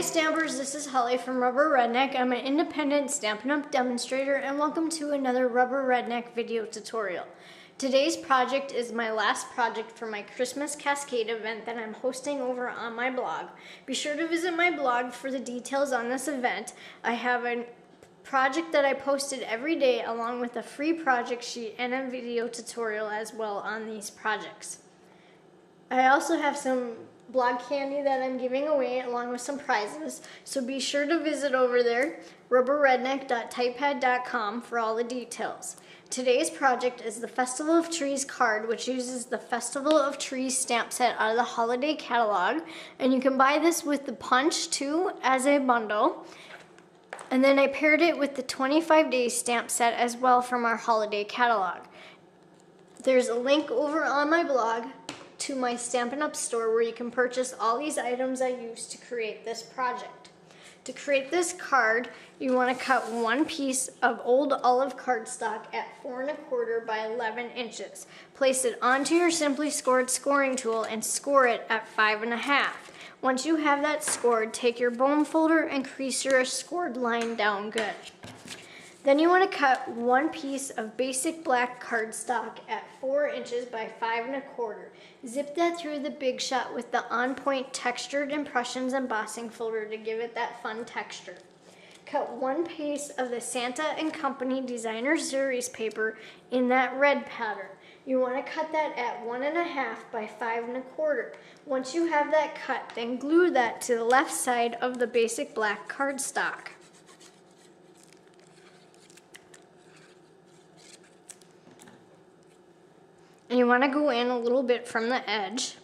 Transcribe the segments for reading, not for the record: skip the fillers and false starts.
Stampers, this is Holly from Rubber Redneck. I'm an independent Stampin' Up! Demonstrator and welcome to another Rubber Redneck video tutorial. Today's project is my last project for my Christmas Cascade event that I'm hosting over on my blog. Be sure to visit my blog for the details on this event. I have a project that I posted every day along with a free project sheet and a video tutorial as well on these projects. I also have some blog candy that I'm giving away along with some prizes, so be sure to visit over there, rubberredneck.typepad.com, for all the details. Today's project is the Festival of Trees card, which uses the Festival of Trees stamp set out of the holiday catalog, and you can buy this with the punch too as a bundle. And then I paired it with the 25-day stamp set as well from our holiday catalog. There's a link over on my blog to my Stampin' Up! Store where you can purchase all these items I used to create this project. To create this card, you want to cut one piece of old olive cardstock at 4 1/4 by 11 inches. Place it onto your Simply Scored scoring tool and score it at 5 1/2. Once you have that scored, take your bone folder and crease your scored line down good. Then you want to cut one piece of basic black cardstock at 4 inches by 5 1/4. Zip that through the Big Shot with the On Point Textured Impressions embossing folder to give it that fun texture. Cut one piece of the Santa and Company Designer Series paper in that red pattern. You want to cut that at 1 1/2 by 5 1/4. Once you have that cut, then glue that to the left side of the basic black cardstock. And you want to go in a little bit from the edge.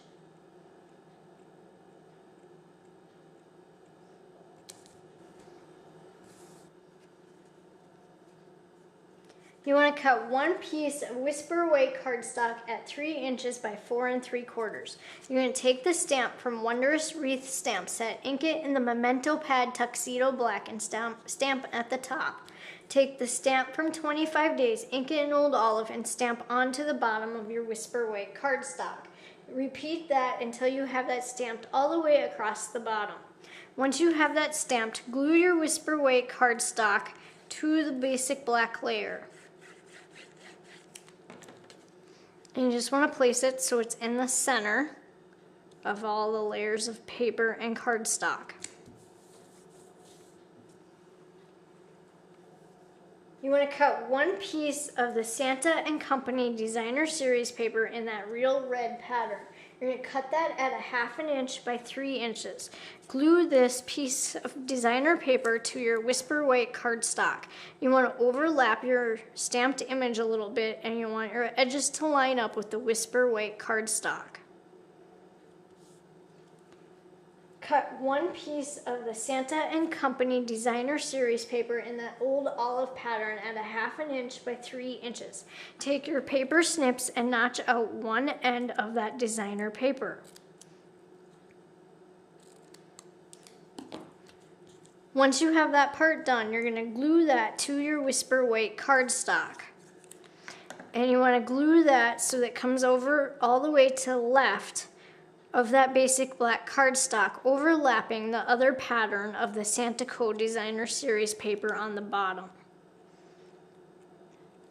You want to cut one piece of Whisper Away cardstock at 3 inches by 4 3/4. You're going to take the stamp from Wondrous Wreath stamp set, ink it in the Memento Pad Tuxedo Black, and stamp at the top. Take the stamp from 25 Days, ink it in Old Olive, and stamp onto the bottom of your Whisper Away cardstock. Repeat that until you have that stamped all the way across the bottom. Once you have that stamped, glue your Whisper Away cardstock to the basic black layer. And you just want to place it so it's in the center of all the layers of paper and cardstock. You want to cut one piece of the Santa and Company Designer Series paper in that real red pattern. You're going to cut that at 1/2 inch by 3 inches. Glue this piece of designer paper to your Whisper White cardstock. You want to overlap your stamped image a little bit, and you want your edges to line up with the Whisper White cardstock. Cut one piece of the Santa and Company Designer Series paper in that Old Olive pattern at 1/2 inch by 3 inches. Take your paper snips and notch out one end of that designer paper. Once you have that part done, you're going to glue that to your Whisper White cardstock. And you want to glue that so that it comes over all the way to the left of that basic black cardstock, overlapping the other pattern of the Santa Co. Designer Series paper on the bottom.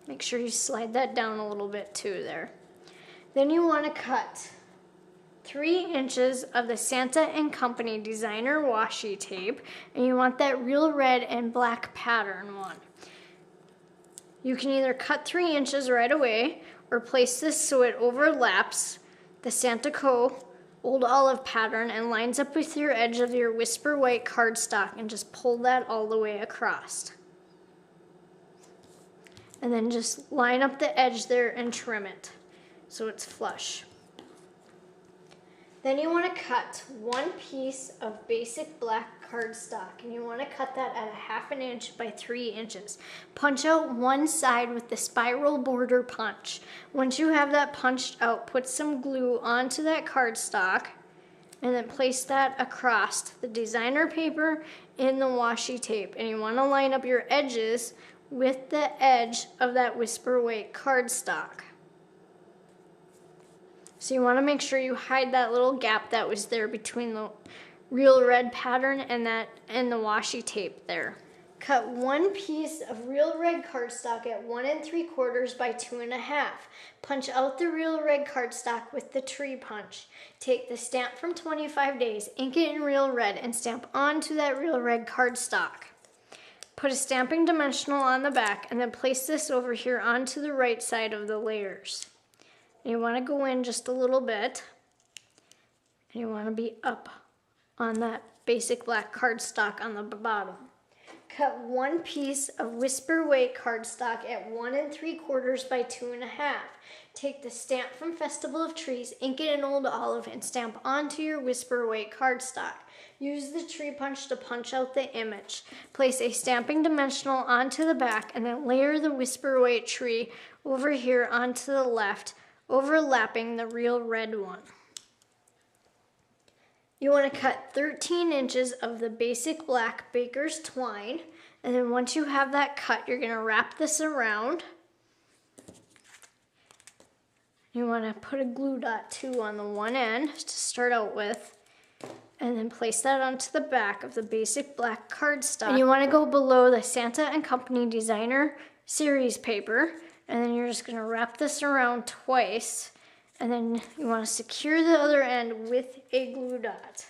Make sure you slide that down a little bit too there. Then you want to cut 3 inches of the Santa and Company Designer Washi tape, and you want that real red and black pattern one. You can either cut 3 inches right away or place this so it overlaps the Santa Co. Old Olive pattern and lines up with your edge of your Whisper White cardstock, and just pull that all the way across. And then just line up the edge there and trim it so it's flush. Then you want to cut one piece of basic black cardstock, and you want to cut that at 1/2 inch by 3 inches. Punch out one side with the spiral border punch. Once you have that punched out, put some glue onto that cardstock and then place that across the designer paper in the washi tape. And you want to line up your edges with the edge of that Whisper White cardstock. So you want to make sure you hide that little gap that was there between the real red pattern and the washi tape there. Cut 1 piece of real red cardstock at 1 3/4 by 2 1/2. Punch out the real red cardstock with the tree punch. Take the stamp from 25 days, ink it in real red, and stamp onto that real red cardstock. Put a stamping dimensional on the back and then place this over here onto the right side of the layers. And you want to go in just a little bit, and you want to be up on that basic black cardstock on the bottom. Cut 1 piece of whisper weight cardstock at 1 3/4 by 2 1/2. Take the stamp from Festival of Trees, ink it in Old Olive, and stamp onto your whisper weight cardstock. Use the tree punch to punch out the image. Place a stamping dimensional onto the back and then layer the whisper weight tree over here onto the left, overlapping the real red one. You want to cut 13 inches of the basic black baker's twine, and then once you have that cut, you're going to wrap this around. You want to put a glue dot too on the one end to start out with, and then place that onto the back of the basic black cardstock. And you want to go below the Santa and Company Designer Series paper, and then you're just going to wrap this around twice. And then you want to secure the other end with a glue dot.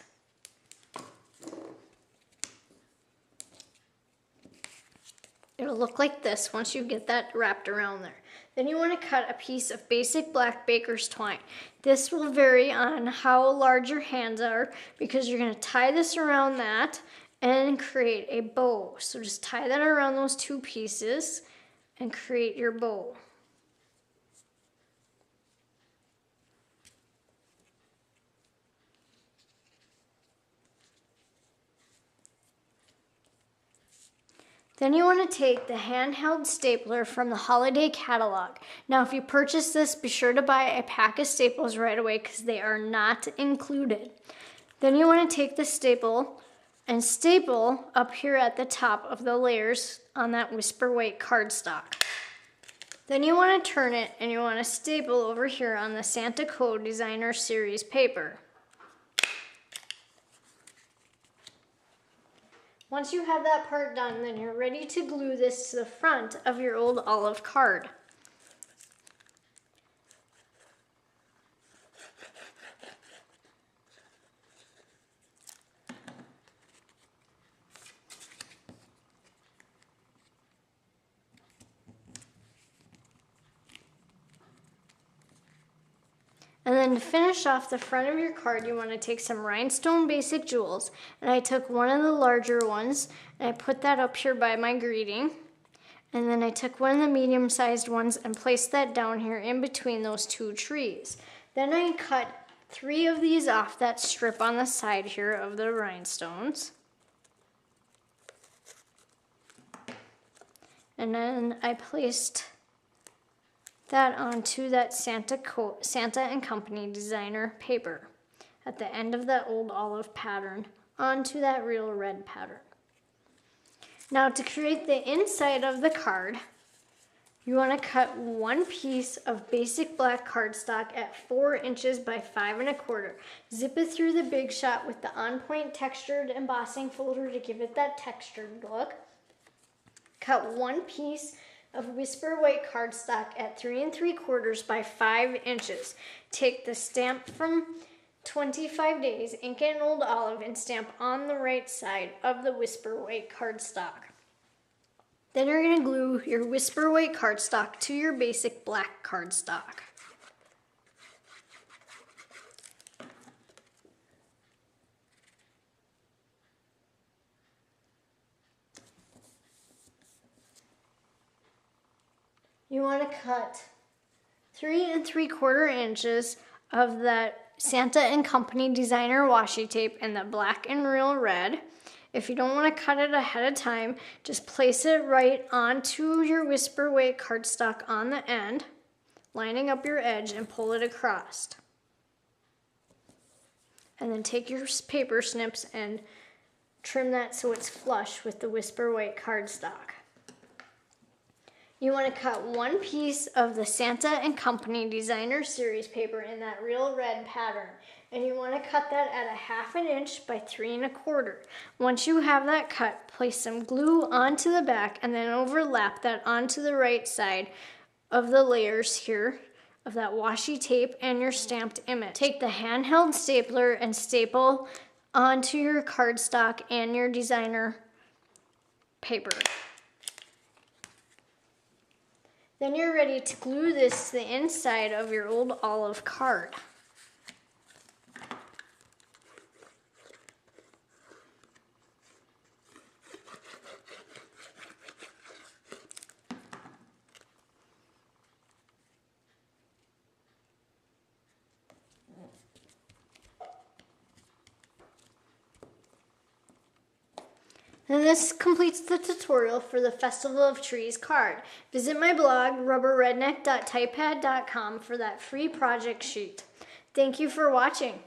It'll look like this once you get that wrapped around there. Then you want to cut a piece of basic black baker's twine. This will vary on how large your hands are because you're going to tie this around that and create a bow. So just tie that around those 2 pieces and create your bow. Then you want to take the handheld stapler from the holiday catalog. Now if you purchase this, be sure to buy a pack of staples right away because they are not included. Then you want to take the staple and staple up here at the top of the layers on that whisper weight cardstock. Then you want to turn it and you want to staple over here on the Santa Co. Designer Series paper. Once you have that part done, then you're ready to glue this to the front of your Old Olive card. And then to finish off the front of your card, you want to take some rhinestone basic jewels. And I took one of the larger ones, and I put that up here by my greeting. And then I took one of the medium-sized ones and placed that down here in between those 2 trees. Then I cut 3 of these off that strip on the side here of the rhinestones. And then I placed that onto that Santa and Company Designer paper at the end of that Old Olive pattern onto that real red pattern. Now to create the inside of the card, you want to cut 1 piece of basic black cardstock at 4 inches by 5 1/4. Zip it through the Big Shot with the on-point textured embossing folder to give it that textured look. Cut 1 piece of whisper white cardstock at 3 3/4 by 5 inches. Take the stamp from 25 days, ink it in Old Olive, and stamp on the right side of the whisper white cardstock. Then you're going to glue your whisper white cardstock to your basic black cardstock. You want to cut 3 3/4 inches of that Santa and Company Designer washi tape in the black and real red. If you don't want to cut it ahead of time, just place it right onto your whisper weight cardstock on the end, lining up your edge, and pull it across. And then take your paper snips and trim that so it's flush with the whisper weight cardstock. You want to cut one piece of the Santa and Company Designer Series paper in that real red pattern. And you want to cut that at a 1/2 inch by 3 1/4. Once you have that cut, place some glue onto the back and then overlap that onto the right side of the layers here of that washi tape and your stamped image. Take the handheld stapler and staple onto your cardstock and your designer paper. Then you're ready to glue this to the inside of your old olive card. And this completes the tutorial for the Festival of Trees card. Visit my blog, rubberredneck.typepad.com, for that free project sheet. Thank you for watching.